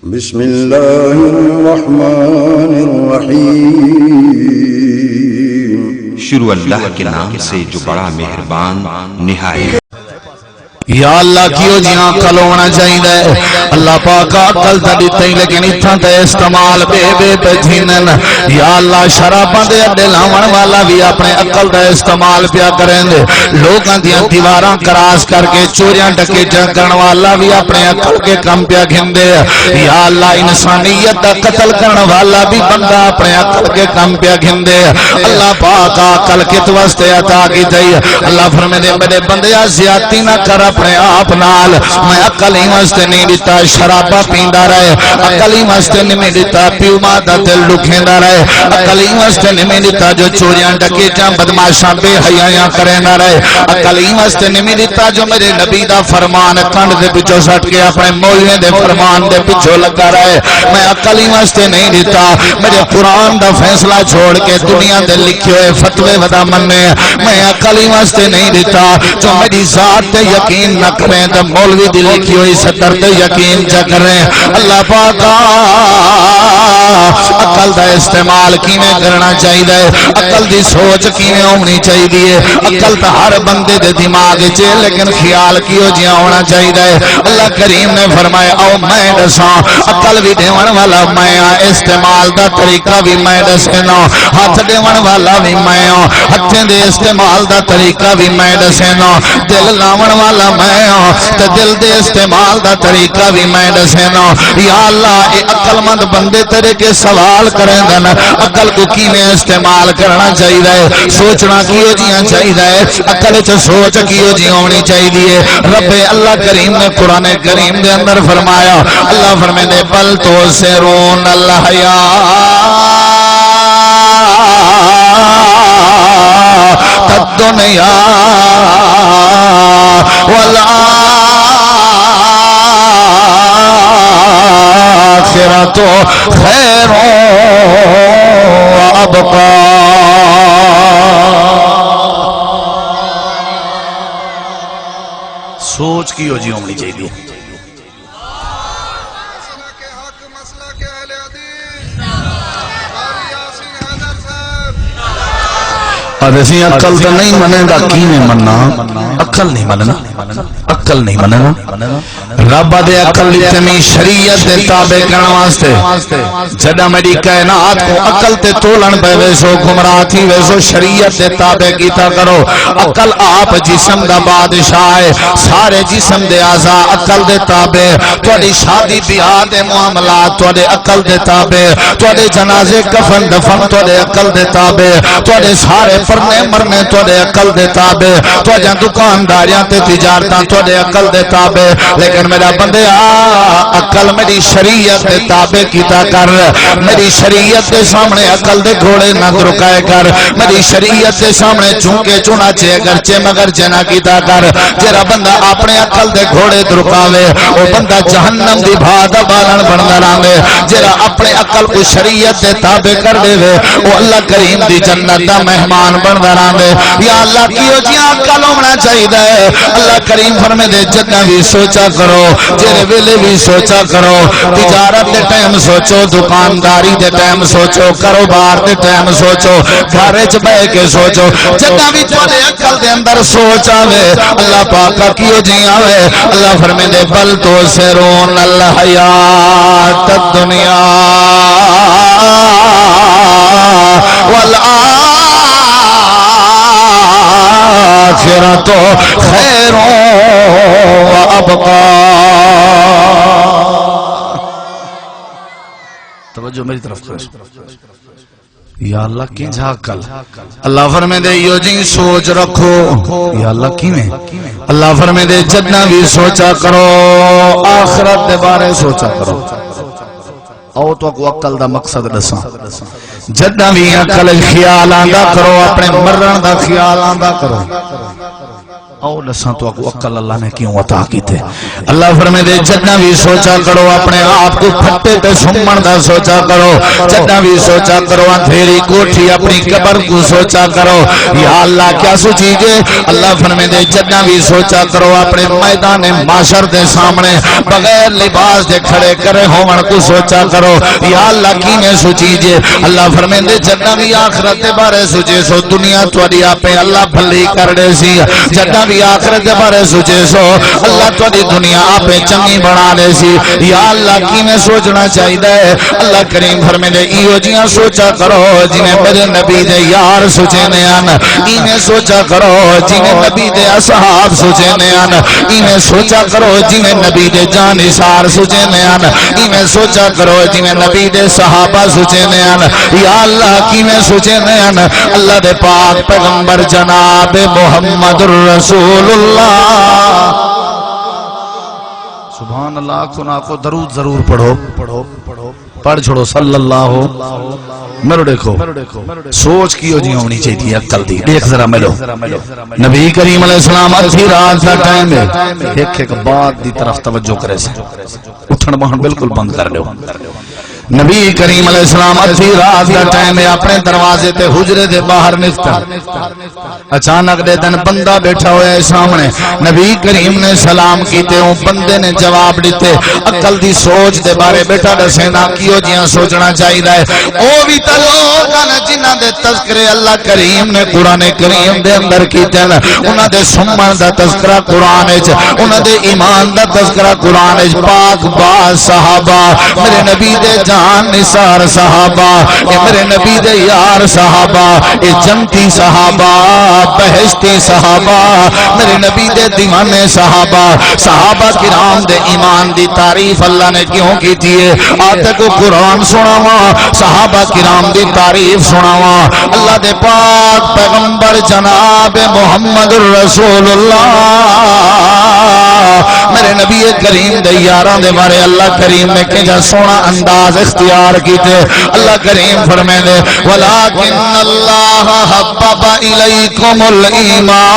بسم اللہ الرحمن الرحیم شروع اللہ کے نام سے جو بڑا مہربان نہایت یا اللہ کیوں جی عقل ہونا چاہیے اللہ پاک عقل تے دتی لیکن اتھاں تے استعمال بے پہ جھینن یا اللہ شراباں دے اڈے لاون والا بھی اپنے عقل دا استعمال پیا کریں دے لوکاں دیاں دیواراں کراس کر کے چوریاں ڈکیٹیاں کرن والا بھی اپنے عقل کے کم پیا گھندے یا اللہ انسانیت دا قتل کرن والا بھی بندہ اپنے عقل کے کم پیا گھندے اللہ پاک عقل کت واسطے عطا کی تی اللہ فرمائے دے میرے بندیا زیادتی نہ کر اپنے آپ نال میں عقل ہی واسطے نہیں دیتا شرابہ پیندا رہے عقل ہی واسطے نہیں دیتا پیوما دا دل دکھیندا رہے عقل ہی واسطے نہیں دیتا جو چوریاں ڈکیٹیاں بدماشاں بے حیاں کریندا رہے عقل ہی واسطے نہیں دیتا جو میرے نبی دا فرمان کنڈ دے پچھوں سٹ کے اپنے مولوی دے فرمان دے پچھوں لگا رہے میں عقل ہی واسطے نہیں دیتا میرے قرآن دا فیصلہ چھوڑ کے دنیا دے لکھے ہوئے فتوے ودا مننے میں عقل ہی واسطے نہیں دیتا جو میری ذات تے یقین نہ کریں تو مولوی دی لکھی ہوئی سطر تے یقین جا کریں اللہ پاک عقل دا استعمال کیویں کرنا چاہیے عقل دی سوچ کیویں ہونی چاہیے عقل تا ہر بندے دے دماغ وچ لیکن خیال کیو جیا ہونا چاہیے اللہ کریم نے فرمایا او میں دساں عقل بھی دیون والا میں استعمال دا طریقہ بھی میں دسنا ہاتھ دیون والا بھی میں ہتھیں دے استعمال دا طریقہ بھی میں دسنا دل لاون والا میں تے دل دے استعمال دا طریقہ بھی میں دسنا یا اللہ اے عقل مند بندے تیرے کے سوال کریں گے عقل کو کیویں استعمال کرنا چاہیے سوچنا کیوں جیاں چاہیے عقل وچ سوچ کیوں جی ہونی چاہیے رب اللہ کریم نے قرآن کریم دے اندر فرمایا اللہ فرمائے بل تو سرون الحیات الدنیا والآخرۃ خیر وابقا سوچ کی ہو جی ہونی چاہیے اسی عقل تو نہیں منے گا کی نہیں مننا عقل نہیں مننا عقل نہیں مننا رب دے عقل اتنی شریعت دے تابع کرنے واسطے جڑا میری کائنات کو عقل تے تولن پہ ویسو گمراہ تھی ویسو شریعت دے تابع کیتا کرو عقل آپ جسم دا بادشاہ ہے سارے جسم دے اعضاء عقل دے تابع تواڈی شادی بیاہ دے معاملات تواڈے عقل دے تابع تواڈے جنازے کفن دفن تواڈے عقل دے تابع تواڈے سارے پرنے مرنے تواڈے عقل دے تابع تواڈیاں دکانداریاں تے تجارتاں تواڈے عقل دے تابع لیکن میرا بندیا عقل میری شریعت دے تابع کیتا کر میری شریعت دے سامنے عقل دے گھوڑے نہ درکائے کر میری شریعت دے سامنے چونکے چناچے گرچے مگر جنا کیتا کر جڑا بندہ اپنے عقل دے گھوڑے درکاوے او بندہ جہنم دی بھاد بالن بندا رہے جڑا اپنے عقل کو شریعت دے تابع کر دے او اللہ کریم دی جنت دا مہمان بندا رہے یا اللہ کیو جی عقل ہونا چاہیے اللہ کریم فرمائے دے جتنا بھی سوچا کرو جڑے ویلے بھی سوچا کرو تجارت دے ٹائم سوچو دکانداری دے ٹائم سوچو کاروبار دے ٹائم سوچو گھر وچ بیٹھ کے سوچو جتنا بھی تواڈے عقل دے اندر سوچ آوے اللہ پاک کیو جی آوے اللہ فرمائے دے بل تو سرون الحیات الدنیا والآخرۃ خیر وابقا توجہ میری طرف کرو یا اللہ کی جھاکل اللہ فرمائے دے یو جی سوچ رکھو یا اللہ کیویں اللہ فرمائے دے جتنا بھی سوچا کرو آخرت دے بارے سوچا کرو او تو کو عقل دا مقصد دساں جداں بھی عقل خیال آندا کرو اپنے مرن دا خیال آندا کرو او لساں تو کو عقل اللہ نے کیوں عطا کیتے اللہ فرمائے دے جدنا بھی سوچا کرو اپنے آپ کو پھٹے تے سمن دا سوچا کرو جدنا بھی سوچا کرو اندھیری کوٹھی اپنی قبر کو سوچا کرو یا اللہ کیا سوچی جے اللہ فرمائے دے جدنا بھی سوچا کرو اپنے میدان معاشر دے سامنے بغیر لباس دے کھڑے کرے ہون کو سوچا کرو یا اللہ کی نے سوچی جے اللہ فرمائے دے جدنا بھی آخرت دے بارے سوچے سو دنیا تواڈی آپے اللہ بھلی کر دے سی جدنا بھی آخرت دے بارے سوچے سو اللہ تواڈی دنیا آپے چنگی بنا دے سی یا اللہ کی میں سوچنا چاہیے اللہ کریم فرمائے دے ایو جیاں سوچا کرو جنہیں میرے نبی دے یار سوچے نے ان ایویں سوچا کرو جنہیں نبی دے اصحاب سوچے نے ان ایویں سوچا کرو جنہیں نبی دے جانثار سوچے نے ان ایویں سوچا کرو جنہیں نبی دے صحابہ سوچے نے ان یا اللہ کی میں سوچے نے ان اللہ دے پاک پیغمبر جناب محمد الرسول اللہ سبحان اللہ کو درود ضرور پڑھو پڑھ چھوڑو صلی اللہ میرو دیکھو سوچ کیوں جی ہونی چاہیے عقل دی دیکھ ذرا ملو نبی کریم علیہ السلام ادھی رات کا ٹائم ہے ایک ایک بات دی طرف توجہ کرے سے اٹھن بہن بالکل بند کر لو نبی کریم علیہ السلام ادھی رات کا ٹائم ہے اپنے دروازے تے حجرے دے باہر نکتا اچانک دے دن بندہ بیٹھا ہوا ہے سامنے نبی کریم نے سلام کیتے ہوں بندے نے جواب دیتے عقل دی سوچ دے بارے بیٹا دسینا کیوں جیاں سوچنا چاہیے ہے او بھی تا لوگ جنہاں دے تذکرے اللہ کریم نے قرآن کریم دے اندر کیتے ہیں انہاں دے سمن دا تذکرہ قرآن وچ انہاں دے ایمان دا تذکرہ قرآن وچ پاک باز صحابہ میرے نبی دے جان نثار صحابہ اے میرے نبی دے یار صحابہ اے جنتی صحابہ بہشتی صحابہ میرے نبی دے دیوانے صحابہ صحابہ کرام دے ایمان دی تعریف اللہ نے کیوں کی تھی آتے کو قرآن سناوا صحابہ کرام دی تعریف سناوا اللہ دے پاک پیغمبر جناب محمد الرسول اللہ میرے نبی کریم دے یاراں دے بارے اللہ کریم نے کیا سونا انداز اختیار کیتے اللہ کریم فرمائے دے ولیکن اللہ حبب الیکم الایمان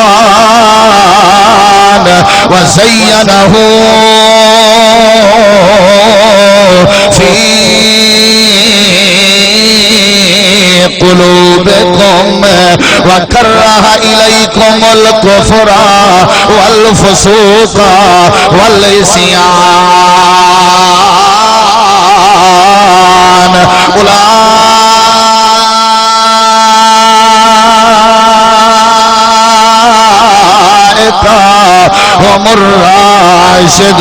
وزینہ فی قلوبکم وکرہ الیکم الکفر والفسوق والعصیان اولئک هم الراشدون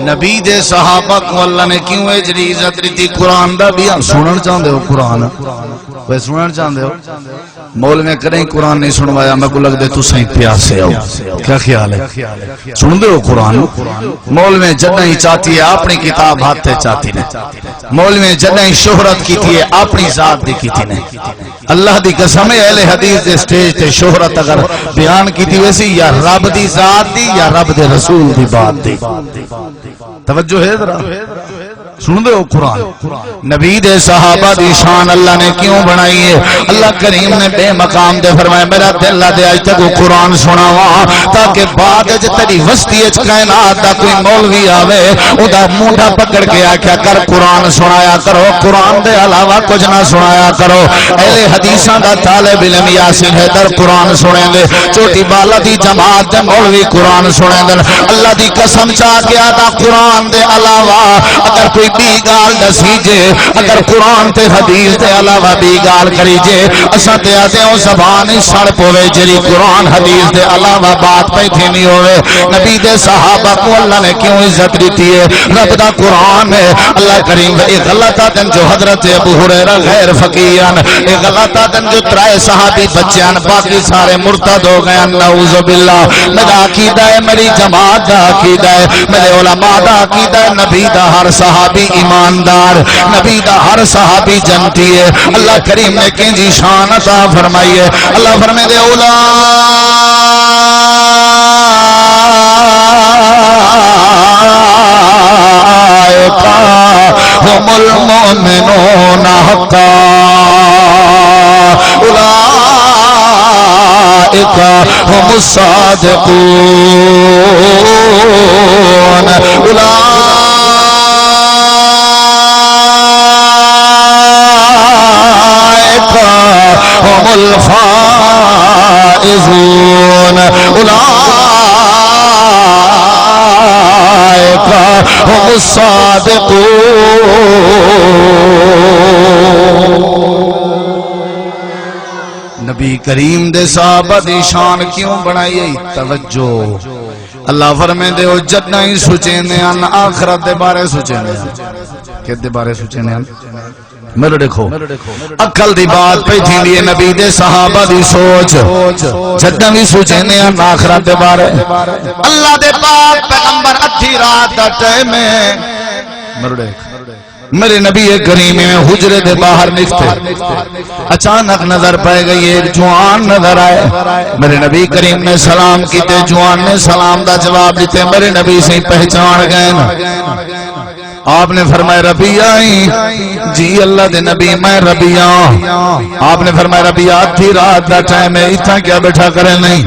نبی دے صحابہ کو اللہ نے کیوں اجری عزت دیتی قرآن دا بھی سنن چاہندے ہو قرآن وہ سنن چاہندے ہو مول میں کریں قرآن نہیں سنوایا میں کو لگ دے تو صحیح پیاسے ہو کیا خیال ہے سن دے ہو قرآن مول میں جدہ ہی چاہتی ہے اپنی کتاب ہاتھے چاہتی نے مول میں جدہ ہی شہرت کی تھی ہے اپنی ذات دی کی تھی نے اللہ دی قسم اہل حدیث دے سٹیج تے شہرت اگر بیان کی تھی ویسی یا رب دی ذات دی یا رب دے رسول دی بات دی توجہ ہے ذرا سن دے ہو قرآن نبی دے صحابہ دی شان اللہ نے کیوں بنائی ہے اللہ کریم نے بے مقام دے فرمایا میرا دل اللہ دے آج تک قرآن سناوا تاکہ بعد اج تیری وسطی اچ کائنات دا کوئی مولوی آوے او دا مونڈا پکڑ کے آکھیا کر قرآن سنایا کرو قرآن دے علاوہ کچھ نہ سنایا کرو اہل حدیثاں دا طالب علم یاسین حیدر قرآن سنیں دے چوٹی بالا دی جماعت دے مولوی قرآن سنیں دے اللہ دی قسم چاہ کے آتا قرآن دے علاوہ اگر کوئی بی گال دسی جے اگر قرآن تے حدیث دے علاوہ بی گال کری جے اساں تے آتے ہوں زبان سڑ پوے جری قرآن حدیث دے علاوہ بات پہ تھی نہیں ہوئے نبی دے صحابہ کو اللہ نے کیوں عزت دیتی ہے رب دا قرآن ہے اللہ کریم اے غلطہ دن جو حضرت ابو ہریرہ غیر فقیان اے غلطہ دن جو ترائے صحابی بچیان باقی سارے مرتد ہو گئے نعوذ باللہ میرا عقیدہ ہے میری جماعت دا عقیدہ ہے میرے علماء دا عقیدہ ہے نبی دا ہر صحابی ایماندار نبی دا ہر صحابی جنتی ہے اللہ کریم نے کنجی شان عطا فرمائی ہے اللہ فرمائے دے هم المؤمنون حقا اولئک هم الصادقون اولئک هم الفائزون اولئک هم الصادقون۔ نبی کریم دے صحابہ دی شان کیوں بنائی ہے؟ توجہ، اللہ فرمیندے ہو جدنا ہی سوچیندے ہیں آخرت دے بارے سوچیندے ہیں، کس دے بارے سوچیندے ہیں؟ میرے دیکھو عقل دی بات پہ تھی لیے نبی دے صحابہ دی سوچ جدنا بھی سوچیندے ہیں آخرت دے بارے۔ اللہ دے پاک پیغمبر ادھی رات دا ٹائم ہے، میرے نبی کریم میں حجرے دے باہر نکتے، اچانک نظر پائے گئی ایک جوان نظر آئے، میرے نبی کریم نے سلام کیتے، جوان نے سلام دا جواب دیتے، میرے نبی سے پہچان گئے نا۔ آپ نے فرمایا ربیہ جی اللہ دے نبی میں ربیہ۔ آپ نے فرمایا ربیہ ادھی رات دا ٹائم ہے اتھا کیا بیٹھا کرے نہیں،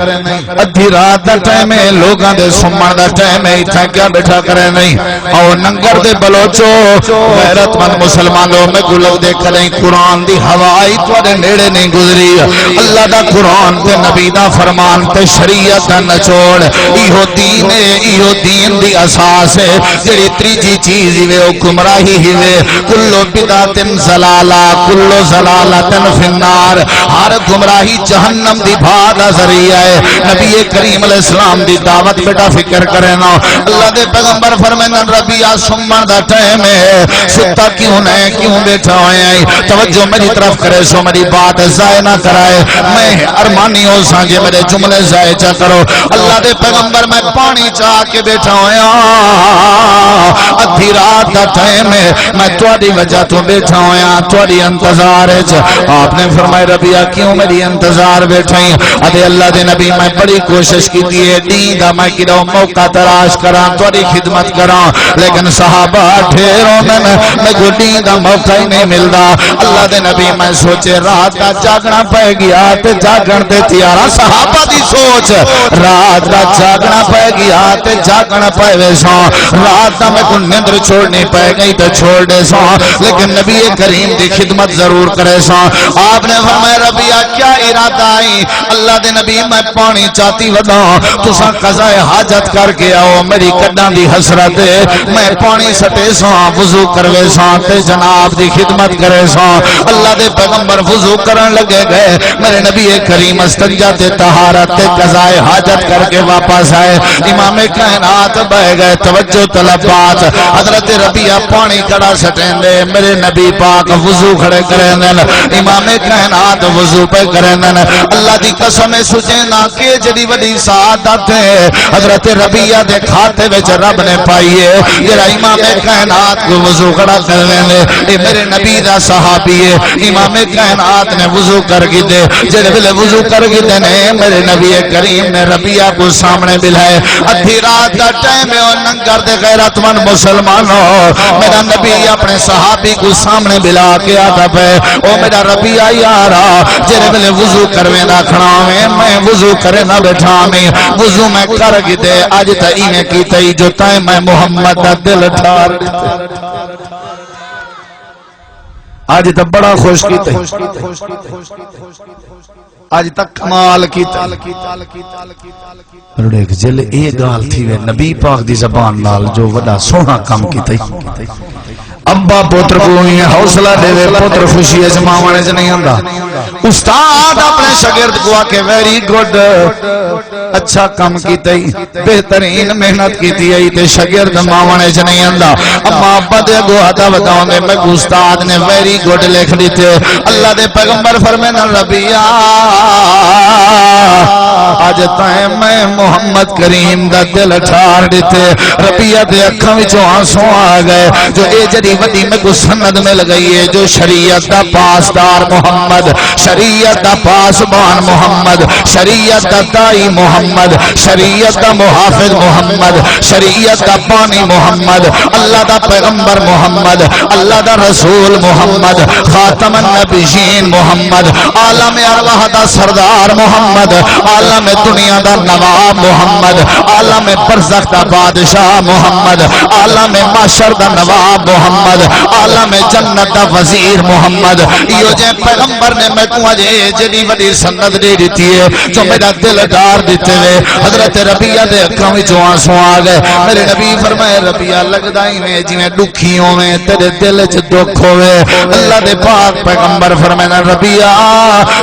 ادھی رات دا ٹائم ہے لوگاں دے سمن دا ٹائم ہے اتھا کیا بیٹھا کرے نہیں۔ اور ننگر دے بلوچو غیرت مند مسلمانوں میں گلو دے کھلیں قرآن دی ہوائی توڑے نیڑے نہیں گزری، اللہ دا قرآن تے نبی دا فرمان تے شریعت دا نچوڑ ایہو دین ہے، ایہو دین دی اساس ہے جڑی تریجی چیز ہی وہ گمراہی ہی وے، کلو بدعت ضلالہ کلو ضلالۃ فی النار، ہر گمراہی جہنم دی بھاگ ذریعہ ہے۔ نبی کریم علیہ السلام دی دعوت بیٹا فکر کرے نا، اللہ دے پیغمبر فرمائیں ربیہ سمن دا ٹائم ہے، ستا کیوں نہیں کیوں بیٹھا ہوئے ہیں؟ توجہ میری طرف کرے سو میری بات ضائع نہ کرائے، میں ارمانی ہو سانجے میرے جملے ضائع چا کرو۔ اللہ دے پیغمبر میں پانی چاہ کے بیٹھا ہوئے ہیں، ادھی رات دا ٹائم ہے، میں تواڈی وجہ تو بیٹھا ہویا تواڈی انتظار ہے۔ آپ نے فرمایا ربیہ کیوں میری انتظار بیٹھیں؟ ادے اللہ دے نبی میں بڑی کوشش کی ہے دین دا میں کدو موقع تلاش کراں تواڈی خدمت کراں، لیکن صحابہ ڈھیروں میں کو دین دا موقع ہی نہیں ملدا۔ اللہ دے نبی میں سوچے رات دا جاگنا پے گیا تے جاگن تے تیارا، صحابہ دی سوچ رات دا جاگنا پے گیا تے جاگن پے ویساں، رات دا میں کو نیندر چھوڑنی پہ گئی تو چھوڑ دے سا، لیکن نبی کریم دی خدمت ضرور کرے سا۔ آپ نے فرمایا ربیہ کیا ارادہ آئی؟ اللہ دے نبی میں پانی چاہتی ودا تساں قضاء حاجت کر کے آؤ، میری کڈاں دی حسرت میں پانی سٹے سا وضو کروے سا تے جناب دی خدمت کرے سا۔ اللہ دے پیغمبر وضو کرن لگے گئے، میرے نبی کریم استنجا تے طہارت تے قضاء حاجت کر کے واپس آئے، امام کائنات بہ گئے، توجہ طلب بات حضرت ربیہ پانی کڑا سٹیں دے، میرے نبی پاک وضو کھڑے کریں دن، امام کائنات وضو پہ کریں دن، اللہ دی قسم سجینا کہ جڑی وڈی سعادت ہے حضرت ربیہ دے کھاتے وچ رب نے پائیے، جڑا امام کائنات کو وضو کھڑا کریں دے، اے میرے نبی دا صحابی ہے، امام کائنات نے وضو کر کی دے، جڑے بلے وضو کر کی دے نے میرے نبی کریم نے ربیہ کو سامنے بلائے، ادھی رات دا ٹائم ہے اور ننگر دے غیرت مند مسلمانوں، میرا نبی اپنے صحابی کو سامنے بلا کے آتا پہ، او میرا ربیہ یارا جرے بلے وضو کرویں دا کھڑا میں وضو کرے نہ بیٹھا میں وضو میں کر گی دے، آج تا اینے کی تئی جو تائیں میں محمد دا دل ٹھار دیتے، آج تا بڑا خوش کی تئی، آج تک کمال کی دیکھ جل اے گال تھی وے نبی پاک دی زبان نال جو وڈا سونا کام کی تھی۔ ابا پوتر کو ہی حوصلہ دے وے پوتر خوشی ہے جماوانے سے نہیں آندا، استاد اپنے شاگرد کو آکے ویری گڈ اچھا کام کی تھی، بہترین محنت کی تھی تے شاگرد ماوانے سے نہیں آندا، اما ابا دے گو ہتا بتاؤں دے میں استاد نے ویری گڈ لکھ دیتے۔ اللہ دے پیغمبر فرمانا ربیہ آج تائیں میں محمد کریم دا دل ٹھار دیتے، ربیہ دے اکھاں وچوں آنسو آ گئے، جو اے جڑی وڈی میں کو سند مل گئی ہے، جو شریعت دا پاسدار محمد، شریعت دا پاسبان محمد، شریعت دا دائی محمد، محمد شریعت دا محافظ محمد شریعت دا بانی محمد اللہ دا پیغمبر محمد اللہ دا رسول محمد خاتم النبیین محمد عالم ارواح دا سردار محمد عالم دنیا دا نواب محمد عالم برزخ دا بادشاہ محمد عالم معاشر دا نواب محمد عالم جنت دا وزیر محمد یہ جے پیغمبر نے میں کو اجے جڑی وڈی سند دے دیتی ہے جو میرا دل ڈار دیتے ہوئے حضرت ربیہ دے اکھاں وچوں آنسو آ گئے میرے نبی فرمائے ربیہ لگدا ہی میں جویں دکھیوں میں تیرے دل وچ دکھ ہوے اللہ دے پاک پیغمبر فرمایا ربیہ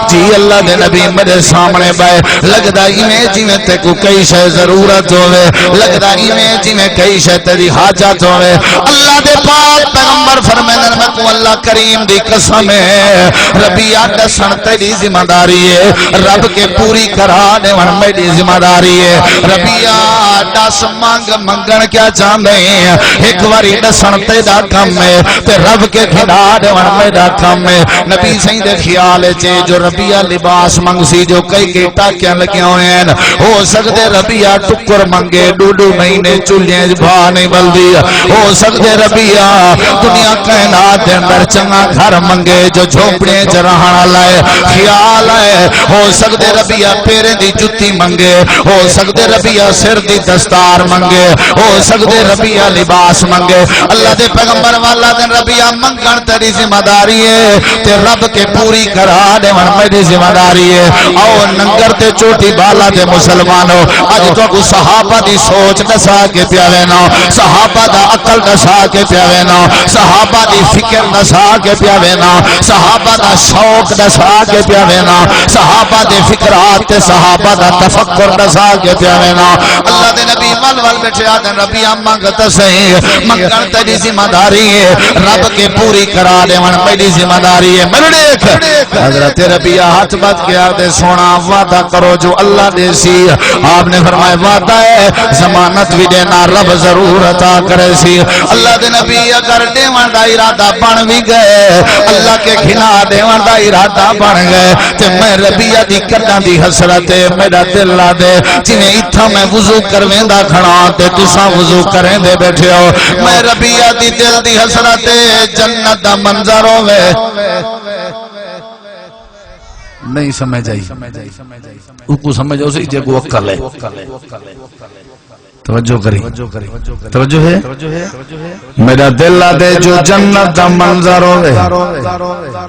جی اللہ دے نبی میرے سامنے بائے لگدا ہی میں جویں تے کو کئی شے ضرورت ہوے لگدا ہی میں جویں کئی شے تیری حاجت ہوے اللہ دے پاک پیغمبر فرمایا میں کو اللہ کریم دی قسم ہے ربیہ دسن تیری ذمہ داری ہے رب کے پوری کرا دے میری ذمہ داری ہے ربیہ دس منگن کیا چاہتے ہیں ایک واری دسن تیرا کم ہے تے رب کے کھڑا دے میرا کم ہے نبی صحیح دے خیال ہے جو ربیہ لباس منگ سی جو کئی ٹاکیاں لگے ہوئے ہیں ہو سکتے ربیہ ٹکر منگے ڈوڈو مہینے چولیں بھا نہیں بلدی ہو سکتے ربیہ دنیا کائنات دے اندر چنگا گھر منگے جو جھوپڑے جرہاں لائے خیال ہے ہو سکتے ربیہ پیرے دی جتی منگے ہو سکتے ربیہ سر دی دستار منگے ہو سکتے ربیہ لباس منگے اللہ دے پیغمبر والا دن ربیہ منگن تیری ذمہ داری ہے تے رب کے پوری کرا دے میری ذمہ داری ہے آؤ ننگر تے چوٹی بالا دے مسلمانوں اج تو کو صحابہ دی سوچ دسا کے پیاوے نا صحابہ دا عقل دسا کے پیاوے نا صحابہ دی فکر دسا کے پیاوے نا صحابہ دا شوق دسا کے پیاوے نا صحابہ دے فکرات تے صحابہ دا تفکر دسا کے پیاوے نا اللہ دے نبی ول بیٹھے آدھن ربی منگت صحیح منگن تیری ذمہ داری ہے رب کے پوری کرا دے میری ذمہ داری ہے میرے دیکھ حضرت ربیہ ہاتھ بات کیا دے سونا وعدہ کرو جو اللہ دے سی آپ نے فرمایا وعدہ ہے ضمانت بھی دینا رب ضرور عطا کرے سی اللہ دے نبی اگر دیوان دا ارادہ بن بھی گئے اللہ کے کھنا دیوان دا ارادہ بن گئے تے میں ربیہ دی کردان دی حسرت میرا دل لا دے جنہیں اتھا میں وضو کرویں دا کھڑا تے تساں وضو کریں دے بیٹھے ہو میں ربیہ دی دل دی حسرت جنت دا منظر ہوئے نہیں سمجھ آئی کو سمجھ آؤ سی جے کو عقل ہے توجہ کری توجہ ہے میرا دل لا دے جو جنت دا منظر ہوئے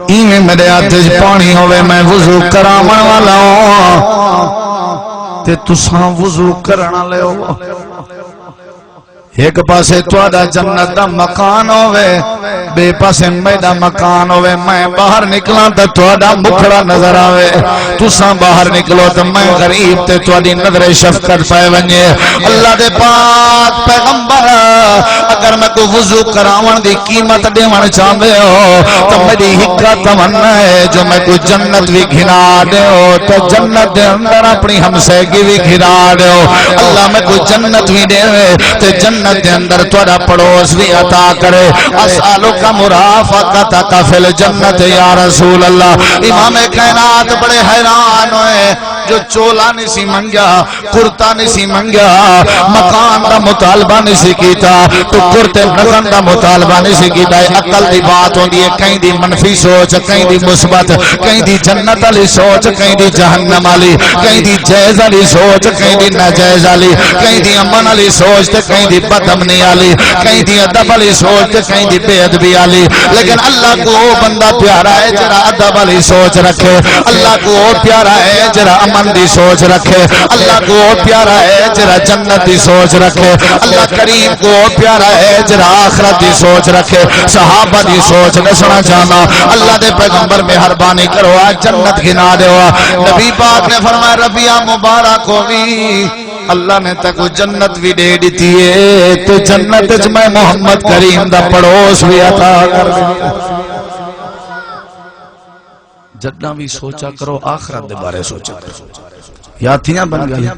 ایویں میرے ہاتھ پانی ہوئے میں وضو کراون والا ہوں تے تساں وضو کرنا لے ہو ایک پاسے تواڈا جنت دا مکان ہوئے بے پاسے میرا مکان ہوئے میں باہر نکلاں تے تواڈا مکھڑا نظر آوے تساں باہر نکلو تے میں غریب تے تواڈی نظر شفقت پائے ونجے اللہ دے پاک پیغمبر اگر میں کو وضو کراون دی قیمت دیون چاہندے ہو تو میری ہکا تمنا ہے جو میں کو جنت بھی گھنا دے ہو تو جنت دے اندر اپنی ہمسائیگی بھی گھنا دے ہو اللہ میں کو جنت بھی دے تے جنت دے اندر تھوڑا پڑوس بھی عطا کرے اسالو کا مرافقت کا فی الجنت یا رسول اللہ امام کائنات بڑے حیران ہوئے جو چولا نہیں سی منگیا کرتا نہیں سی منگیا مکان دا مطالبہ نہیں سی کیتا تو کرتے نگن دا مطالبہ نہیں سی کیتا عقل دی بات ہوندی ہے کہیں دی منفی سوچ کہیں دی مثبت کہیں دی جنت والی سوچ کہیں دی جہنم والی کہیں دی جائز والی سوچ کہیں دی ناجائز والی کہیں دی امن والی سوچ تے کہیں دی بد امنی والی کہیں دی ادب والی سوچ تے کہیں دی بے ادبی والی لیکن اللہ کو بندہ پیارا ہے جڑا ادب والی سوچ رکھے اللہ کو پیارا ہے جڑا من دی سوچ رکھے اللہ کو پیارا ہے جرا جنت دی سوچ رکھے اللہ کریم کو پیارا ہے جرا آخرت دی سوچ رکھے صحابہ دی سوچ نسنا چاہنا اللہ دے پیغمبر مہربانی کرو آج جنت گھنا دے ہوا نبی پاک نے فرمایا ربیہ مبارک ہوئی اللہ نے تک جنت بھی دے دیتی ہے تو جنت میں محمد کریم دا پڑوس بھی عطا کر دیا جدہ بھی سوچا کرو آخرت دے بارے سوچا کرو یاتیاں بن گئی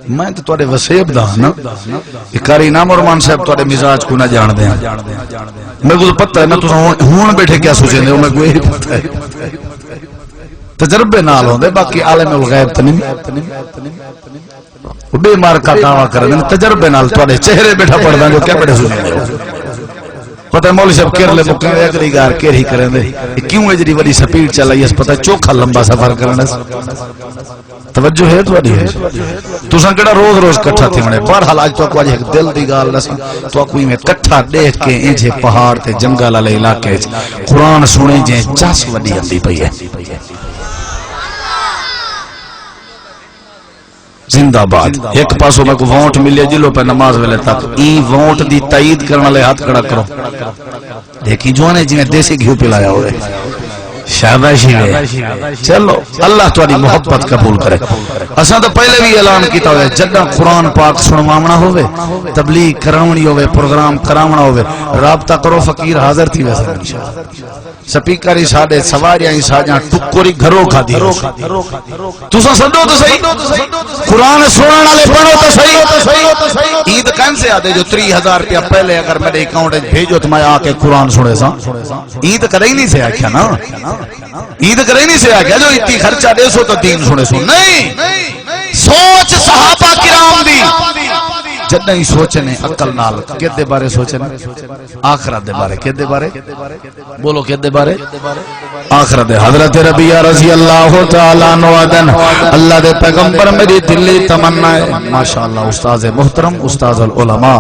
میں تو توڑے وسیب دا نا اکاری نام ارمان صاحب توڑے مزاج کو نہ جان دیں میں کو پتہ ہے نا تو ہون بیٹھے کیا سوچیں دے میں کو یہی پتہ ہے تجربے نال ہوں دے باقی عالم الغیب تنیم بے مار کا دعویٰ کرنے تجربے نال تواڈے چہرے بیٹھا پڑھدا جو کیا بیٹھے سوچے پتہ مولوی صاحب کر لے مکے اگلی گار کیر ہی کریں دے کیوں اجری بڑی سپیڈ چلائی اس پتہ چوکھا لمبا سفر کرنے توجہ ہے تواڈی ہے تساں کیڑا روز روز کٹھا تھی ہونے بہرحال اج تو اج ایک دل دی گال دساں تو کوئی میں کٹھا دیکھ کے انجے پہاڑ تے جنگل والے علاقے قرآن سنے جے چس وڈی اندی پئی ہے زندہ باد ایک پاسوں میں کو ووٹ ملے جلو پہ نماز ویلے تک ای ووٹ دی تائید کرنے والے ہاتھ کھڑا کرو دیکھی جوانے جی میں دیسی گھیو پلایا ہوئے شاباشی ہے چلو اللہ تواڈی محبت قبول کرے اساں تو پہلے بھی اعلان کیتا ہوئے جداں قرآن پاک سنواونا ہوئے تبلیغ کراونی ہوئے پروگرام کراونا ہوئے رابطہ کرو فقیر حاضر تھی ویسے انشاءاللہ سپیکر ہی ساڈے سواریاں ہی ساجاں ٹکری گھروں کھا دی تساں سدو تو صحیح قرآن سنن والے پڑھو تو صحیح عید کہن سے آدے جو 3000 روپیہ پہلے اگر میرے اکاؤنٹ وچ بھیجو تو میں آ کے قرآن سنے سا عید کرے ہی نہیں سے آکھیا نا عید کرے نہیں سے آکھیا جو اتنی خرچہ دے سو تو دین سنے سو نہیں سوچ صحابہ کرام دی جدہ ہی سوچنے عقل نال کدے بارے سوچنے آخرت دے بارے کدے بارے بولو کدے بارے آخرت دے حضرت ربیہ رضی اللہ تعالیٰ عنہ ودن اللہ دے پیغمبر میری دلی تمنا ہے ماشاءاللہ استاذ محترم استاذ العلماء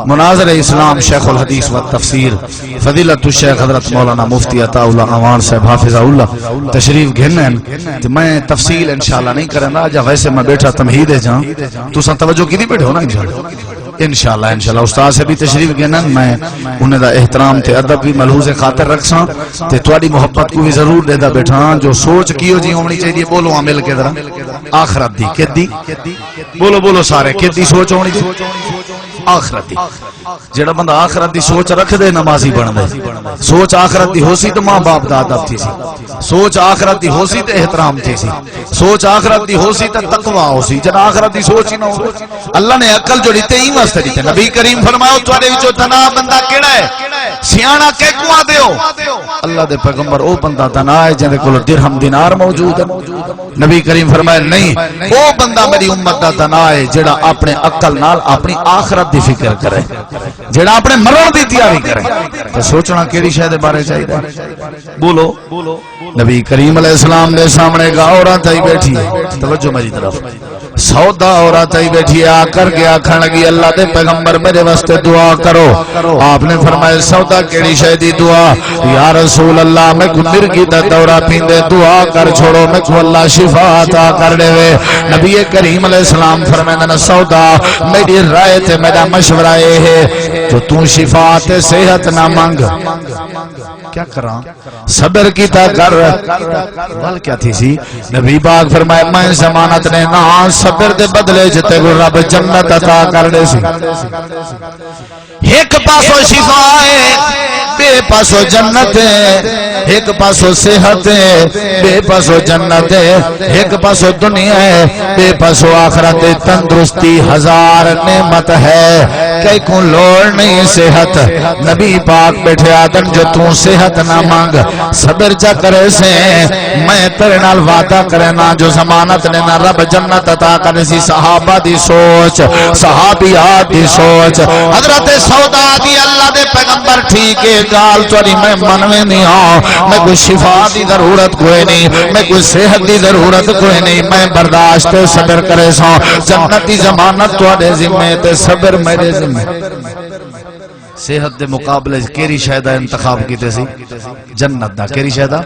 مناظر اسلام شیخ الحدیث و تفسیر فضیلت الشیخ حضرت مولانا مفتی عطا اللہ امان صاحب حافظ اللہ تشریف گھنن میں تفصیل انشاءاللہ نہیں کرنا جا ویسے میں بیٹھا تمہید ہے جہاں تو سن توجہ کی دی بیٹھے ہو نا انشاءاللہ استاد سے بھی تشریف گنن میں انہیں دا احترام تے ادب بھی ملحوظ خاطر رکھساں تے تواڈی محبت کو بھی ضرور دے دا بیٹھا جو سوچ کیو جی ہونی چاہیے بولو عمل کے ذرا آخرت دی کدی بولو بولو سارے کدی سوچ ہونی چاہیے آخرت دی جڑا بندہ آخرت دی سوچ رکھ دے نمازی بن دے سوچ آخرت دی ہو سی تو ماں باپ دا ادب تھی سی سوچ آخرت دی ہو سی تے احترام تھی سی سوچ آخرت دی ہو سی تے تقوی ہو سی جڑا آخرت دی سوچ ہی نہ ہو اللہ نے عقل جو دیتے ہی واسطے دیتے نبی کریم فرماؤ تواڈے وچوں دنا بندہ کیڑا ہے سیاںا کہ کو دیو اللہ دے پیغمبر او بندہ دنا ہے جے کول درہم دینار موجود ہے نبی کریم فرمایا نہیں او بندہ میری امت دا دنا ہے جڑا اپنے عقل نال اپنی آخرت دی فکر کرے جڑا اپنے مرن دی تیاری کرے تے سوچنا کیڑی شے دے بارے چاہیے بولو نبی کریم علیہ السلام دے سامنے گا عورت آئی بیٹھی ہے توجہ میری طرف سودا عورت آئی بیٹھی آ کر کے آکھن لگی اللہ دے پیغمبر میرے واسطے دعا کرو آپ نے فرمایا سودا کیڑی شے دی دعا یا رسول اللہ میں کو مرگی دا دورہ پیندے دعا کر چھوڑو میں کو اللہ شفا عطا کر دے نبی کریم علیہ السلام فرمایا سودا میری رائے تے میرا مشورہ ہے تو تو شفا تے صحت نہ مانگ کیا کراں صبر کیتا کر ول کیا تھی سی نبی پاک فرمایا میں ضمانت نے نہ صبر دے بدلے جتے کو رب جنت عطا کر دے سی ایک پاسو شفا ہے بے پاسو جنت ہے ایک پاسو صحت ہے بے پاسو جنت ہے ایک پاسو دنیا ہے بے پاسو آخرت تندرستی ہزار نعمت ہے کئی کو لوڑ نہیں صحت نبی پاک بیٹھے آدم جو تو صحت نہ مانگ صبر جا کرے سے میں تیرے نال وعدہ کرے نا جو ضمانت نے نہ رب جنت عطا کرے سی صحابہ دی سوچ صحابیات دی سوچ حضرت سودا دی اللہ دے پیغمبر ٹھیک ہے گال چوری میں منوے نہیں ہوں میں کوئی شفا دی ضرورت کوئی نہیں میں کوئی صحت دی ضرورت کوئی نہیں میں برداشت صبر کرے سا جنت دی ضمانت تواڈے ذمے تے صبر میرے ذمے صحت دے مقابلے کیری شہدہ انتخاب کیتے سی جنت دا کیری شہدہ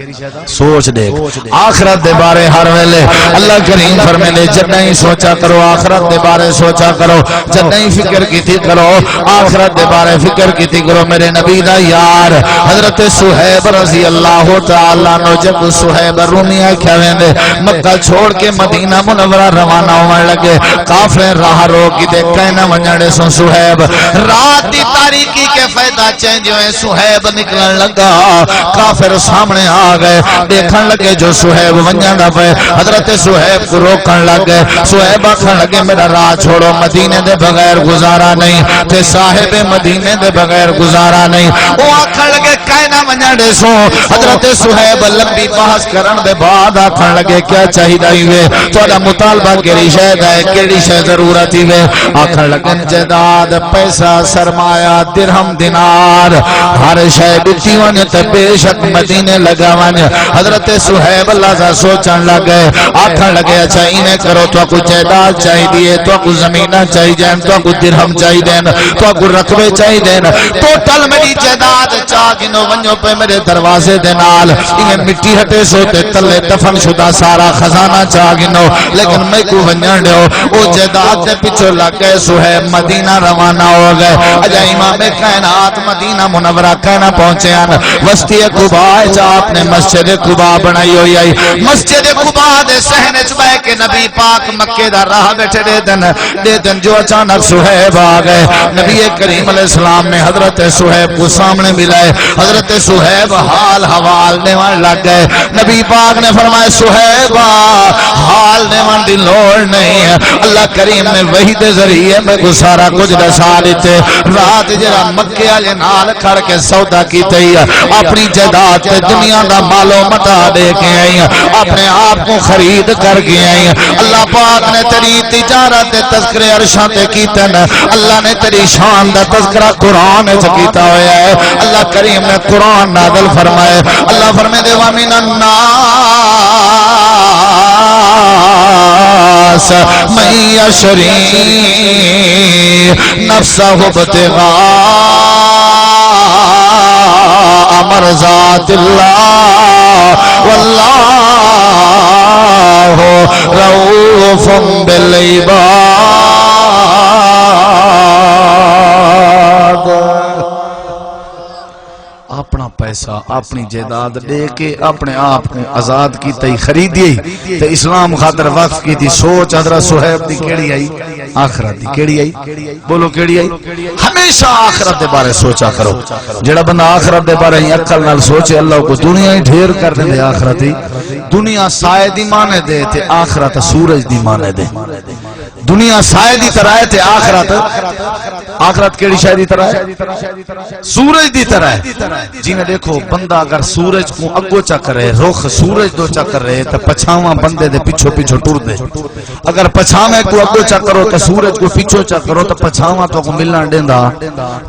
سوچ دیکھ آخرت دے بارے ہر ویلے اللہ کریم فرمینے جنہیں سوچا کرو آخرت دے بارے سوچا کرو جنہیں فکر کیتی کرو آخرت دے بارے فکر کیتی کرو میرے نبی دا یار حضرت سہیب رضی اللہ تعالیٰ نو جب سہیب رومی آکھیا ویندے مکہ چھوڑ کے مدینہ منورہ روانہ ہونے لگے کافریں راہ رو کی دے کہنا ونجڑے سو سہیب رات دی تاریکی دی کے فائدہ چینج ہوئے سہیب نکلن لگا کافر سامنے آ گئے دیکھن لگے جو سہیب ونجنا پہ حضرت سہیب کو روکن لگ گئے سہیب آکھن لگے میرا راہ چھوڑو مدینے دے بغیر گزارا نہیں تے صاحب مدینے دے بغیر گزارا نہیں وہ آکھن لگے کائنا ونجنے سو حضرت سہیب لمبی بحث کرن دے بعد آکھن لگے کیا چاہیے وے تھوڑا مطالبہ کیڑی شے ہے کیڑی شے ضرورت ہی وے آکھن لگے جائیداد پیسہ سرمایہ درہم دینار ہر شے دتی ون تے بے شک مدینے لگا ون حضرت سہیب اللہ سے سوچن لگے آکھن لگے اچھا انہیں کرو تو کو جائیداد چاہیے تو کو زمینہ چاہیے تو کو درہم چاہیے تو کو رقبے چاہیے ٹوٹل میری جائیداد چاہ گنو ونجو پہ میرے دروازے دے نال انہیں مٹی ہٹے سو تے تلے دفن شدہ سارا خزانہ چاہ گنو لیکن میں کو ونجن دیو او جائیداد دے پیچھے لگ گئے سہیب مدینہ روانہ ہو گئے اجا امام کائنات مدینہ منورہ کہنا پہنچے ہیں وسطی قباء جا آپ نے مسجد قباء بنائی ہوئی آئی مسجد قباء دے سہنے چبائے کہ نبی پاک مکہ دا راہ بیٹھے دے دن جو اچانک سہیب آ گئے نبی کریم علیہ السلام نے حضرت سہیب کو سامنے ملائے حضرت سہیب حال حوال دیوان لگ گئے نبی پاک نے فرمائے سہیب حال دیوان دی لوڑ نہیں ہے اللہ کریم نے وحی دے ذریعے میں کو سارا کچھ دسا لیتے رات جرا مکہ آلے نال کھڑ کے سودا کی تئی اپنی جائیداد تے دنیا دا مالو مٹا دے کے آئی اپنے آپ کو خرید کر کے آئی اللہ پاک نے تیری تجارت تذکرے عرشاں تے کیتن اللہ نے تیری شان دا تذکرہ قرآن سے کیتا ہویا ہے اللہ کریم نے قرآن نازل فرمائے اللہ فرمائے دے وَمِنَ النَّاسِ مَن يَشْرِي نَفْسَهُ ابْتِغَاءَ مرضات اللہ واللہ رؤوف بالعباد اپنا پیسہ اپنی جائیداد دے کے اپنے آپ کو آزاد کی تی خریدی تے اسلام خاطر وقف کی تھی سوچ حضرت سہیب دی کیڑی آئی آخرت دی کیڑی آئی بولو کیڑی آئی ہمیشہ آخرت دے بارے سوچا کرو جڑا بندہ آخرت دے بارے ہی عقل نال سوچے اللہ کو دنیا ہی ڈھیر کر دے آخرت ہی دنیا سائے دی مانے دے تے آخرت سورج دی مانے دے دنیا سائے دی طرح ہے تے آخرت کیڑی شاید دی طرح ہے سورج دی طرح ہے جی میں دیکھو بندہ اگر سورج کو اگو چا کرے رخ سورج دو چا کر رہے تو پچھاواں بندے دے پیچھو پیچھو ٹور دے اگر پچھاویں کو اگو چا کرو تو سورج کو پیچھو چا کرو تو پچھاواں تو کو ملنا دیندہ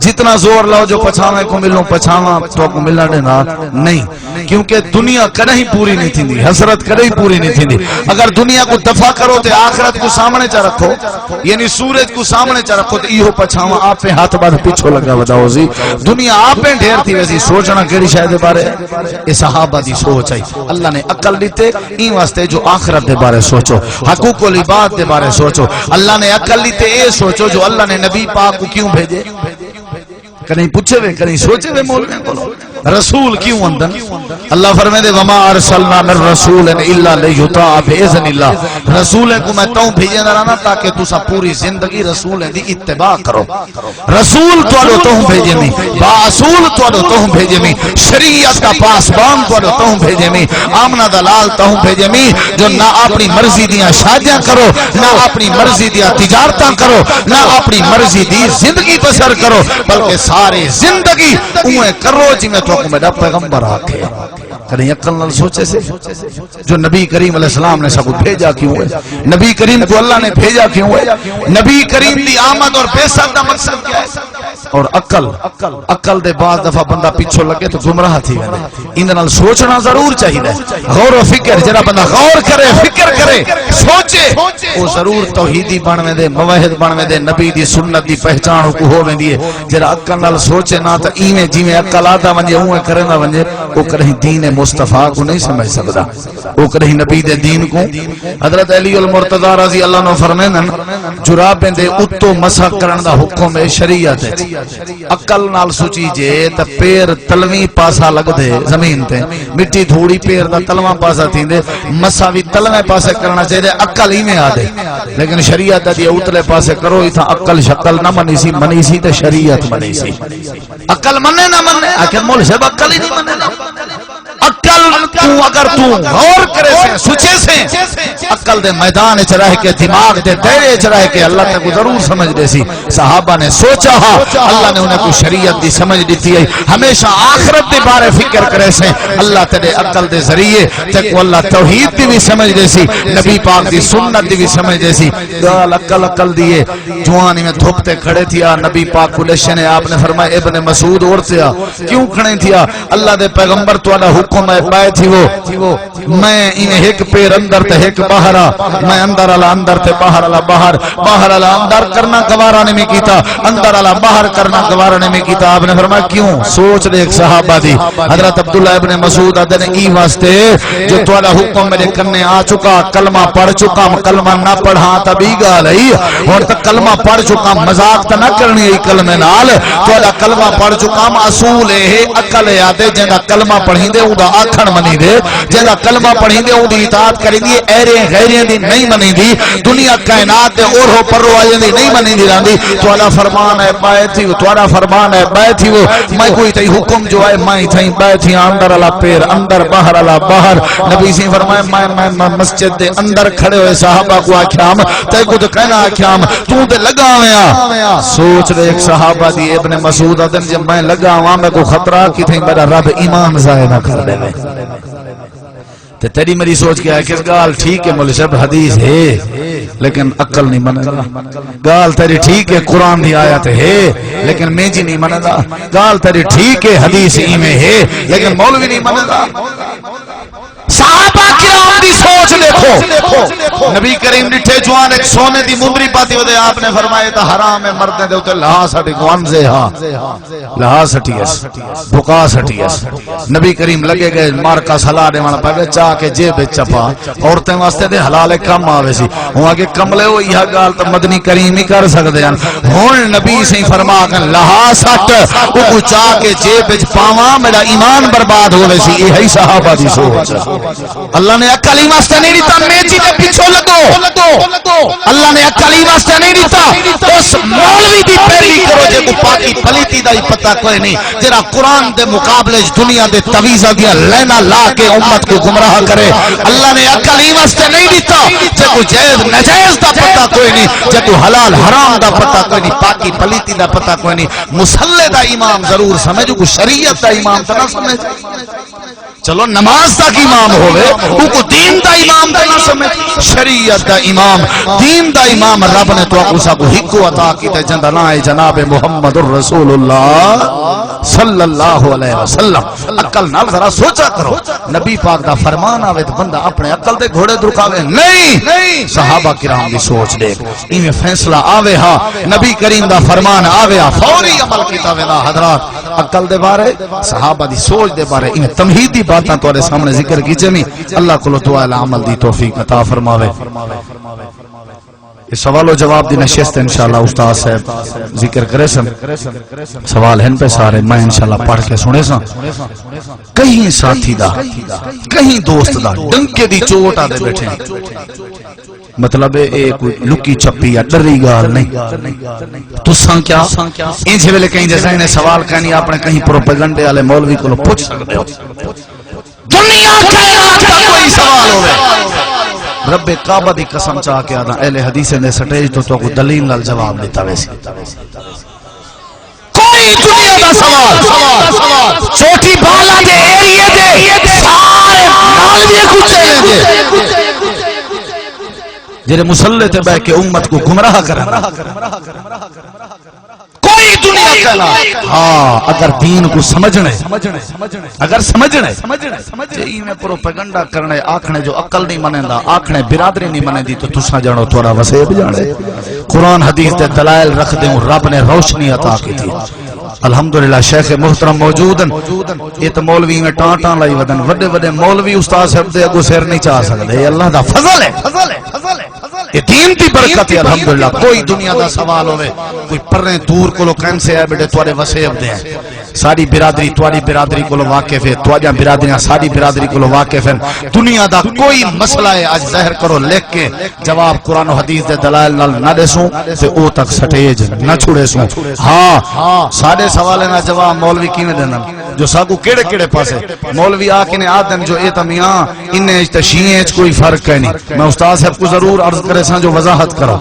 جتنا زور لاؤ جو پچھاویں کو ملوں پچھاواں تو کو ملنا دیندہ نہیں کیونکہ دنیا کدیں پوری نہیں تھی حسرت کدیں پوری نہیں تھی اگر دنیا کو دفع کرو تو آخرت کو سامنے چا رکھو یعنی سورج کو سامنے چا رکھو تو ایہو پچھاواں آپ پہ ہاتھ بعد پیچھو لگا بتاؤ زی دنیا آپ پہ ڈھیر تھی ویسی سوچنا کیڑی شاید دے بارے اس صحابہ دی سوچ آئی اللہ نے عقل دیتے این واسطے جو آخرت دے بارے سوچو حقوق و عباد دے بارے سوچو اللہ نے عقل دیتے اے سوچو جو اللہ نے نبی پاک کو کیوں بھیجے کہیں پوچھے وے کہیں سوچے وے مولوی کو رسول کیوں اندن اللہ فرمائے وما ارسلنا من رسول الا لیطاع باذن اللہ رسول کو میں توں بھیجنا رہنا تاکہ تسا پوری زندگی رسول دی اتباع کرو رسول توڑو توں بھیجے میں باصول توڑو توں بھیجے میں شریعت کا پاسبان توڑو توں بھیجے میں آمنہ دلال توں بھیجے میں جو نہ اپنی مرضی دیاں شادیاں کرو نہ اپنی مرضی دیاں تجارتاں کرو نہ اپنی مرضی دی زندگی بسر کرو بلکہ ساری زندگی اوہ کرو جی میں تو کو میرا پیغمبر آکھے کریں عقل نال سوچے سے جو نبی کریم علیہ السلام نے سب کو بھیجا کیوں ہے نبی کریم کو اللہ نے بھیجا کیوں ہے نبی کریم دی آمد اور بیسک دا مقصد کیا ہے اور عقل دے بعد دفعہ بندہ پیچھو لگے تو گمراہ تھی ویندے ان نال سوچنا ضرور چاہیے غور و فکر جڑا بندہ غور کرے فکر کرے سوچے وہ ضرور توحیدی بنوے دے موحد بنوے دے نبی دی سنت دی پہچان کو ہو ویندی ہے جڑا عقل نال سوچے نہ تے ایویں جویں عقل آتا ونجے اوے کرنا ونجے او کرے دین مصطفیٰ کو نہیں سمجھ سکدا او کرے نبی دے دین کو حضرت علی المرتضی رضی اللہ عنہ فرمائیں جرابیں دے اتو مسح کرن دا حکم ہے شریعت ہے عقل نال سوچی جے تے پیر تلویں پاسا لگ دے زمین تے مٹی دھوڑی پیر دا تلواں پاسا تھیندے مسا بھی تلویں پاسے کرنا چاہیے عقل ہی میں آ دے لیکن شریعت دی اتلے پاسے کرو ایتھا عقل شکل نہ منی سی تے شریعت منی سی عقل منے نہ منے آخر مول سے عقل ہی نہیں منے نا عقل تو اگر تو غور کرے سے سوچے سے عقل دے میدان وچ رہ کے دماغ دے دائرے وچ رہ کے اللہ تے کو ضرور سمجھ دے سی صحابہ نے سوچا اللہ نے انہیں کو شریعت دی سمجھ دیتی ہے ہمیشہ آخرت دے بارے فکر کرے سے اللہ تے عقل دے ذریعے تے کو اللہ توحید دی بھی سمجھ دے سی نبی پاک دی سنت دی بھی سمجھ دے سی گال عقل دیے جوانی میں دھوپتے کھڑے تھیا نبی پاک کو لشے نے آپ نے فرمایا ابن مسعود اڑتیا کیوں کھڑے تھیا اللہ دے پیغمبر تواڈا حکم ہے پائے تھی وہ میں انہیں ایک پیر اندر تے ایک باہر میں اندر والا اندر تے باہر والا باہر والا اندر کرنا گوارا نے میں کیتا اندر والا باہر کرنا گوارا نے میں کیتا آپ نے فرمایا کیوں سوچ لے ایک صحابہ دی حضرت عبداللہ ابن مسعود ادن ای واسطے جو تواڈا حکم میرے کنے آ چکا کلمہ پڑھ چکا کلمہ نہ پڑھا تبھی گال ہے ہن تے کلمہ پڑھ چکا مذاق تے نہ کرنی ہے کلمے نال تواڈا کلمہ پڑھ چکا اصول ہے عقل یاد ہے جندا کلمہ پڑھیندے اوندا آکھن منی دے جندا کلمہ پڑھیندے اودی اطاعت کریندی ایرے غیریاں دی نہیں منی دی دنیا کائنات دے اور ہو پر والے دی نہیں منی دی راندی تواڈا فرمان ہے بائے تھی تواڈا فرمان ہے بائے تھی وہ میں کوئی تے حکم جو ہے میں تھیں بائے تھی اندر والا پیر اندر باہر والا باہر نبی سی فرمایا میں مسجد دے اندر کھڑے ہوئے صحابہ کو آکھیام تے کو تے کہنا آکھیام تو تے لگا ہویا سوچ لے ایک صحابہ دی ابن مسعود ادن جب میں لگا ہوا میں کو خطرہ کی تھی میرا رب ایمان ضائع نہ کر دے تے تیری میری سوچ کیا ہے کہ گال ٹھیک ہے مولوی صاحب حدیث ہے لیکن عقل نہیں منے گا گال تیری ٹھیک ہے قرآن دی آیت ہے لیکن میں جی نہیں منے گا گال تیری ٹھیک ہے حدیث ہی میں ہے لیکن مولوی نہیں منے گا صحابہ کرام دی سوچ دیکھو نبی کریم ڈٹھے جوان ایک سونے دی مندری پاتی ودے آپ نے فرمایا تا حرام ہے مردے دے ہوتے لہا سٹی گوانزے ہاں لہا سٹیس بکا سٹیس نبی کریم لگے گئے مارکا سلا دے وانا پاگے چاہ کے جیب چپا عورتیں واسطے دے حلال کم آوے سی وہاں کے کملے ہو یہ گال تا مدنی کریم ہی کر سکتے ہیں ہون نبی سے فرما کر لہا سٹ وہ چاہ کے جیب چپاواں میرا ایمان برباد ہوئے سی یہ ہی صحابہ دی سوچ اللہ نے عقل ہی واسطے نہیں دیتا میچی دے پیچھو لگو اللہ نے عقل ہی واسطے نہیں دیتا اس مولوی دی پیروی کرو جے کو پاکی پلیتی دا ہی پتہ کوئی نہیں جرا قرآن دے مقابلے دنیا دے تویزہ دیا لینا لا کے امت کو گمراہ کرے اللہ نے عقل ہی واسطے نہیں دیتا جے کو جائز نجائز دا پتہ کوئی نہیں جے کو حلال حرام دا پتہ کوئی نہیں پاکی پلیتی دا پتہ کوئی نہیں مسلح دا امام ضرور سمجھو کو شریعت دا امام تا نہ سمجھ چلو نماز تک امام ہوئے ان کو دین دا امام دا نہ سمجھ شریعت دا امام دین دا امام رب نے تو اقصا کو حکو عطا کی تے جندنائے جناب محمد الرسول اللہ صلی اللہ علیہ وسلم عقل نال ذرا سوچا کرو نبی پاک دا فرمان آوے تو بندہ اپنے عقل دے گھوڑے درکاوے نہیں صحابہ کرام دی سوچ دیکھ انہیں فیصلہ آوے ہاں نبی کریم دا فرمان آوے ہاں فوری عمل کیتا وینا حضرات عقل دے بارے صحابہ دی سوچ دے بارے انہیں تمہیدی باتاں تو سامنے ذکر کی جمی اللہ کو دعا العمل دی توفیق عطا فرماوے اس سوال و جواب دی نشست انشاءاللہ استاد صاحب ذکر کرے سن سوال ہیں پہ سارے میں انشاءاللہ پڑھ کے سنے سن کہیں ساتھی دا کہیں دوست دا ڈنکے دی چوٹ آدھے بیٹھے مطلب اے کوئی لکی چپی یا ڈری گال نہیں تو سان کیا انجھے ویلے کہیں جیسا انہیں سوال کہنی آپ نے کہیں پروپیگنڈے والے مولوی کو پوچھ سکتے ہو دنیا کائنات کا کوئی سوال ہوئے رب کعبہ دی قسم چاہ کے آدھا اہل حدیث نے سٹیج تو کو دلیل نال جواب دیتا ویسی کوئی دنیا دا سوال چھوٹی بالا دے ایریے دے سارے مالوی کچھے دے جنہیں مسلح تے بے کے امت کو گمراہ کرنا کوئی دنیا کہنا ہاں اگر دین کو سمجھنے اگر سمجھنے جئی میں پروپیگنڈا کرنے آکھنے جو عقل نہیں منے دا آکھنے برادری نہیں منے دی تو تسا جانو تھوڑا وسیب جانے قرآن حدیث دے دلائل رکھ دیں رب نے روشنی عطا کی تھی الحمدللہ شیخ محترم موجودن یہ تو مولوی میں ٹان لائی ودن وڈے وڈے مولوی استاد صاحب دے اگو سیر نہیں چاہ سکتے یہ اللہ دا فضل ہے یہ دین دی برکت ہے الحمدللہ. کوئی دنیا دا سوال ہوئے کوئی پرنے دور کو لو کہن سے ہے بیٹے توڑے وسیب دے ہیں ساری برادری توڑی برادری کو لو واقف ہے توڑیاں برادریاں ساری برادری کو لو واقف ہیں دنیا دا کوئی مسئلہ ہے آج ظاہر کرو لکھ کے جواب قرآن و حدیث دے دلائل نال نہ دے سوں تے او تک سٹیج نہ چھوڑے سوں. ہاں سارے سوالے نہ جواب مولوی کی میں دینا جو ساکو کیڑے کیڑے پاسے مولوی آکے نے آدن جو ایتا میاں انہیں تشیئیں کوئی فرق ہے نہیں. میں استاد صاحب کو ضرور عرض کرے ساں جو وضاحت کرا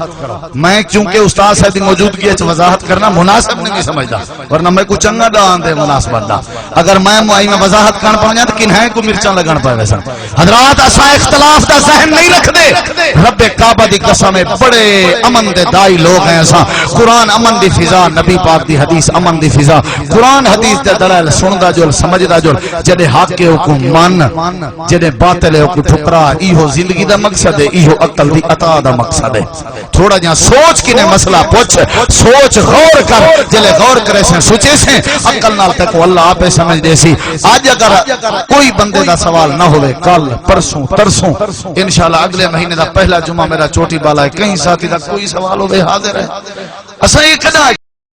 میں چونکہ استاد صاحب دی موجودگی ہے وضاحت کرنا مناسب نہیں سمجھدا ورنہ میں کو چنگا ڈان دے مناسبت دا اگر میں معائی میں وضاحت کرن پاؤں تو کنہیں کو مرچاں لگن پائے ویسا. حضرات اساں اختلاف دا ذہن نہیں رکھ دے. رب کعبہ دی قسم بڑے امن دے دائی لوگ ہیں اساں. قرآن امن دی فضا نبی پاک دی حدیث امن دی فضا قرآن حدیث دے دلائل سندا جو سمجھدا جو جڑے حق کے حکم من جڑے باطل کو ٹھکرا ایہو زندگی دا مقصد ہے ایہو عقل دی عطا دا مقصد ہے. تھوڑا جہاں سوچ کی نے مسئلہ پوچھ سوچ غور کر جلے غور کرے سے سوچے سے عقل نال تک اللہ آپ سمجھ دے سی. آج اگر کوئی بندے دا سوال نہ ہوئے کل پرسوں ترسوں انشاءاللہ اگلے مہینے دا پہلا جمعہ میرا چوٹی بالا ہے کہیں ساتھی دا کوئی سوال ہوئے حاضر ہے. اسا یہ کدا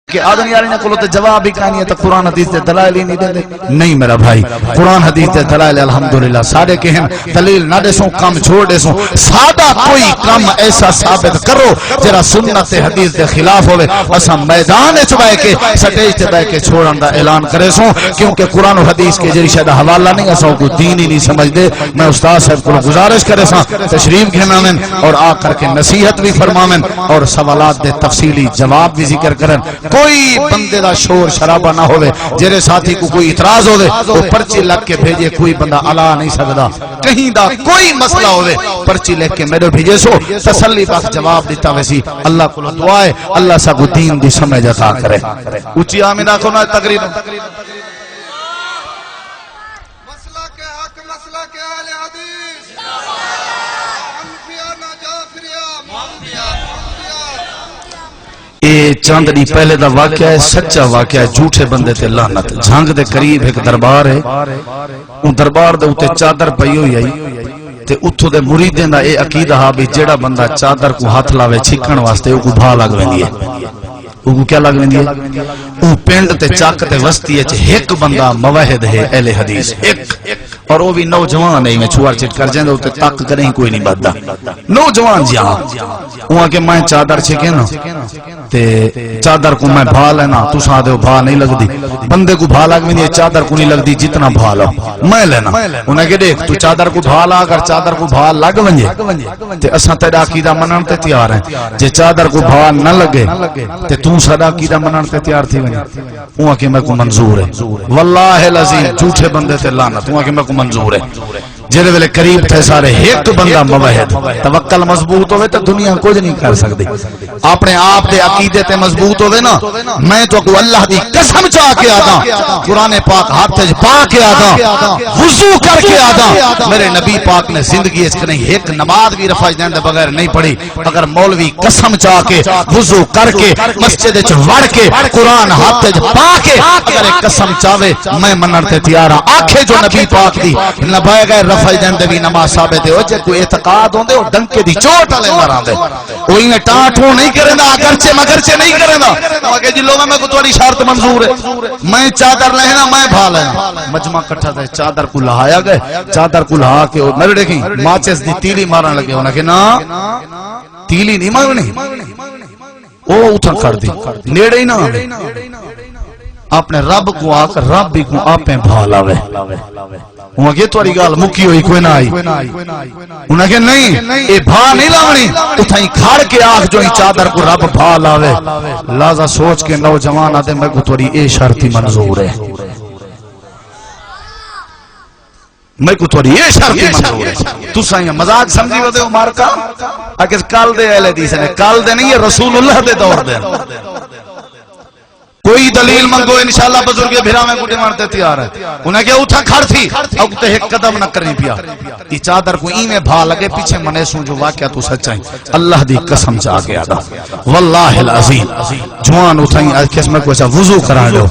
کہ آدمی یاری نے کلو تے جواب ہی کہانی ہے تو قرآن حدیث دے دلائل ہی نہیں دے دے. نہیں میرا بھائی قرآن حدیث دے دلائل الحمدللہ سارے کہیں دلیل نہ دے سوں کام چھوڑ دے سوں سادہ کوئی کام ایسا ثابت کرو جرا سنت حدیث دے خلاف ہوئے اسا میدان چبائے کے سٹیج تے بائے کے چھوڑن دا اعلان کرے سوں کیونکہ قرآن و حدیث کے جری شاید حوالہ نہیں اسا کو دین ہی نہیں سمجھ دے. میں استاد صاحب کو گزارش کرے ساں تشریف گھنامن اور آ کر کے نصیحت بھی فرمامن اور سوالات دے تفصیلی جواب بھی ذکر کرن. کوئی بندے دا شور شرابہ نہ ہوئے جیرے ساتھی کو کوئی اعتراض ہوئے وہ پرچی لگ کے بھیجے کوئی بندہ علا نہیں سکتا. کہیں دا کوئی مسئلہ ہوئے پرچی لگ کے میرے بھیجے سو تسلی بات جواب دیتا ویسی اللہ کو دعائے اللہ سب دین دی سمجھ عطا کرے. اچھی آمینہ کو نہ تقریب مسئلہ کے حق مسئلہ کے اہل حدیث انفیاء نجافریہ اے چاند دی پہلے دا واقعہ ہے سچا واقعہ ہے جھوٹے بندے تے لعنت. جھنگ دے قریب ایک دربار ہے ان دربار دے اوتے چادر پئی ہوئی آئی تے اتھو دے مریدیں دا اے عقیدہ ہا بھی جیڑا بندہ چادر کو ہاتھ لاوے چھکن واسطے او کو بھا لگ ویندی ہے. او کو کیا لگ ویندی ہے او پنڈ تے چک تے وسطی ہے ایک بندہ موحد ہے اہل حدیث ایک اور وہ بھی نوجوان ہے میں چھوار چٹ کر جائیں تو تک کریں کوئی نہیں بددا نوجوان جی ہاں وہاں کہ میں چادر چھکے نا تے چادر کو میں بھا لینا تو ساں دے بھا نہیں لگ دی بندے کو بھا لگ میں چادر کو نہیں لگ دی جتنا بھا لو میں لینا انہیں کہ دیکھ تو چادر کو بھا لا اگر چادر کو بھا لگ ونجے تے اساں تیرا عقیدہ منن تے تیار ہیں جے چادر کو بھا نہ لگے تے تو سدا عقیدہ منن تے تیار تھی ونجے وہاں کہ میں کو منظور ہے واللہ العظیم جھوٹے بندے تے لعنت وہاں کہ میں کو منظور ہے. جیرے ویلے قریب تھے سارے ایک بندہ موحد توکل مضبوط ہوئے تو دنیا کچھ نہیں کر سکتی. اپنے آپ دے عقیدے تے مضبوط ہوئے نا میں تو کو اللہ دی قسم چاہ کے آدا قرآن پاک ہاتھ پا کے آدا وضو کر کے آدا میرے نبی پاک نے زندگی اس نہیں ایک نماز بھی رفع دین دے بغیر نہیں پڑھی. اگر مولوی قسم چاہ کے وضو کر کے مسجد وچ وڑ کے قرآن ہاتھ پا کے اگر قسم چاہے میں منن تے تیار ہاں آکھے جو نبی پاک دی نبھائے گئے فائدہ دے بھی نماز ثابت ہے جے کوئی اعتقاد ہوندے او ڈنکے دی چوٹ والے مراندے اوہی میں ٹاٹھوں نہیں کریندا اگرچہ مگرچہ نہیں کریندا کہ جی لوگوں میں کو تہاڈی شرط منظور ہے میں چادر لینا میں بھا لینا مجمع اکٹھا تے چادر کو لہایا گئے چادر کو لہا کے میرے دیکھیں ماچس دی تیلی مارن لگے انہاں کہ نا تیلی نہیں مارنی او اتھا کر دی نیڑے ہی نہ اپنے رب کو آ کر رب بھی کو آپ بھا لاوے وہاں کہ تواری گال مکی ہوئی کوئی نہ آئی انہاں کہ نہیں اے بھا نہیں لاونی اتھائی کھاڑ کے آخ جو ہی چادر کو رب بھا لاوے لازا سوچ کے نوجوان آتے میں کو تواری اے شرطی منظور ہے میں کو تواری اے شرطی منظور ہے. تو سائیں مزاق سمجھی ہو دے عمر کا اگر کال دے اہل حدیث نے کال دے نہیں ہے رسول اللہ دے دور دے کوئی دلیل منگو انشاءاللہ بزرگ بھرا میں گڈے مارتے تیار ہے انہیں کہ اٹھا کھڑ تھی اب تے ایک قدم نہ کرنی پیا یہ چادر کو ای میں بھا لگے پیچھے منے سوں جو واقعہ تو سچائیں اللہ دی قسم چاہ گیا دا واللہ العظیم جوان اٹھائیں کس میں کوئی وضو کرا لو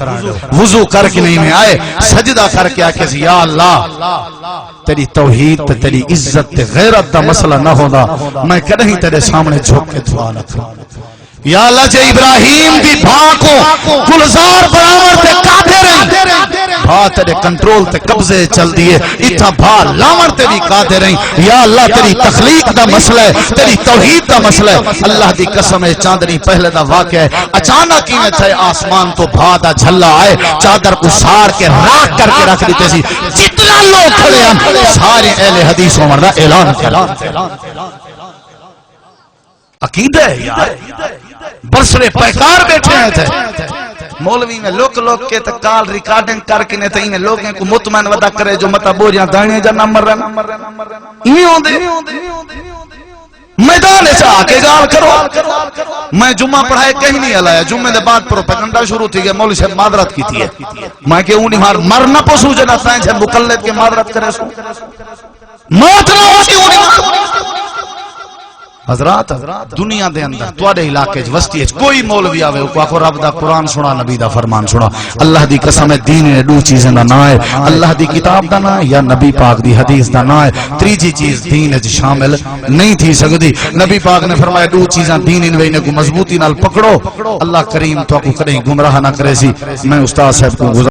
وضو کر کے نہیں میں آئے سجدہ کر کے آکے یا اللہ تیری توحید تے تیری عزت تے غیرت دا مسئلہ نہ ہونا میں کدیں تیرے سامنے جھک کے دعا نہ کروں یا اللہ جے ابراہیم دی بھا کو گلزار برابر تے قادر ہیں بھا تیرے کنٹرول تے قبضے چل دیے اتھا بھا لاور تے بھی قادر ہیں یا اللہ تیری تخلیق دا مسئلہ ہے تیری توحید دا مسئلہ ہے اللہ دی قسم ہے چاندنی پہلے دا واقعہ ہے اچانک ہی میں تھے آسمان تو بھا دا جھلا آئے چادر کو سار کے راک کر کے رکھ دیتے سی جتنا لوگ کھڑے ہیں سارے اہل حدیث عمر دا اعلان کیا عقیدہ ہے یار برسرے پیکار بیٹھے ہیں تھے مولوی میں لوک کے تکال ریکارڈنگ کر کے نہیں تھے انہیں لوگوں کو مطمئن ودا کرے جو مطا بوریاں دائیں جا نمبر رہنا یہ ہوں دے میدان ایسا آکے گال کرو میں جمعہ پڑھائے کہیں نہیں علایا جمعہ دے بعد پروپیگنڈا شروع تھی گئے مولوی صاحب معذرت کی تھی میں کہ انہیں مرنا پسو جنا تھائیں چھے مقلد کے معذرت کرے سو موت نہ ہو سی انہیں حضرات دنیا دے اندر توڑے علاقے وسطی کوئی مولوی آوے کو آخو رب دا قرآن سنا نبی دا فرمان سنا اللہ دی قسم ہے دین نے دو چیزیں نہ ہے اللہ دی کتاب دا نہ یا نبی پاک دی حدیث دا نہ ہے تریجی چیز دین ہے شامل نہیں تھی سکتی نبی پاک نے فرمایا دو چیزیں دین ان وینے کو مضبوطی نال پکڑو اللہ کریم تو کو کہیں گمراہ نہ کرے سی میں استاد صاحب کو